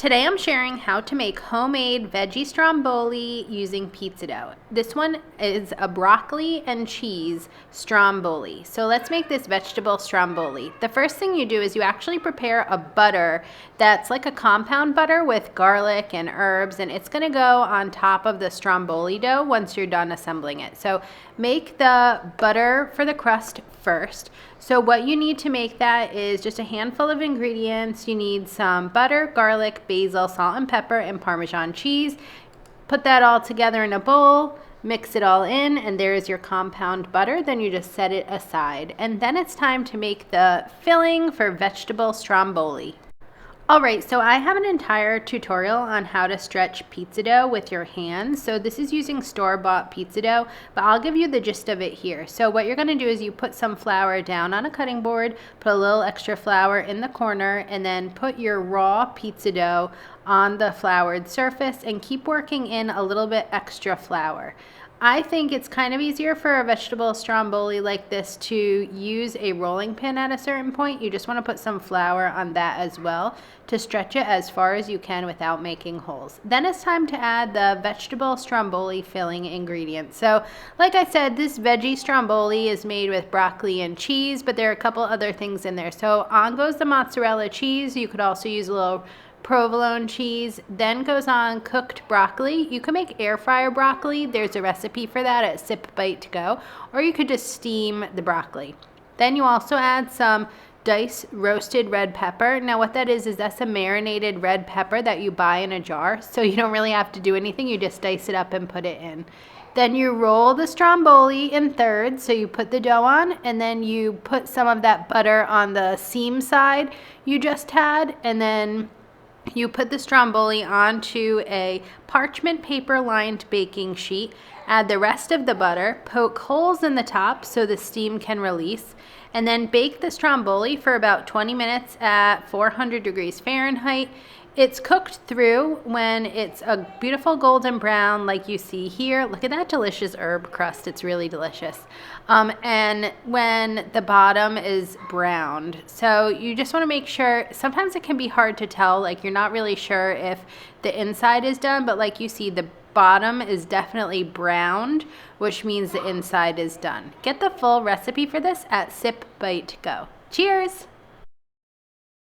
Today I'm sharing how to make homemade veggie stromboli using pizza dough. This one is a broccoli and cheese stromboli. So let's make this vegetable stromboli. The first thing you do is you actually prepare a butter that's like a compound butter with garlic and herbs, and it's gonna go on top of the stromboli dough once you're done assembling it. So make the butter for the crust first. So what you need to make that is just a handful of ingredients. You need some butter, garlic, basil, salt and pepper, and Parmesan cheese. Put that all together in a bowl, mix it all in, and there's your compound butter. Then you just set it aside. And then it's time to make the filling for vegetable stromboli. Alright, so I have an entire tutorial on how to stretch pizza dough with your hands. So this is using store-bought pizza dough, but I'll give you the gist of it here. So what you're going to do is you put some flour down on a cutting board, put a little extra flour in the corner, and then put your raw pizza dough on the floured surface and keep working in a little bit extra flour. I think it's kind of easier for a vegetable stromboli like this to use a rolling pin at a certain point. You just want to put some flour on that as well to stretch it as far as you can without making holes. Then it's time to add the vegetable stromboli filling ingredients. So like I said, this veggie stromboli is made with broccoli and cheese, but there are a couple other things in there. So on goes the mozzarella cheese. You could also use a little provolone cheese. Then goes on cooked broccoli. You can make air fryer broccoli. There's a recipe for that at Sip Bite to Go, or you could just steam the broccoli. Then you also add some diced roasted red pepper. Now what that is that's a marinated red pepper that you buy in a jar, so you don't really have to do anything. You just dice it up and put it in. Then you roll the stromboli in thirds. So you put the dough on, and then you put some of that butter on the seam side you just had, and then you put the stromboli onto a parchment paper lined baking sheet, add the rest of the butter, poke holes in the top so the steam can release, and then bake the stromboli for about 20 minutes at 400 degrees Fahrenheit. It's cooked through when it's a beautiful golden brown like you see here. Look at that delicious herb crust. It's really delicious. And when the bottom is browned. So you just want to make sure, sometimes it can be hard to tell, like you're not really sure if the inside is done, but like you see the bottom is definitely browned, which means the inside is done. Get the full recipe for this at Sip Bite Go. Cheers!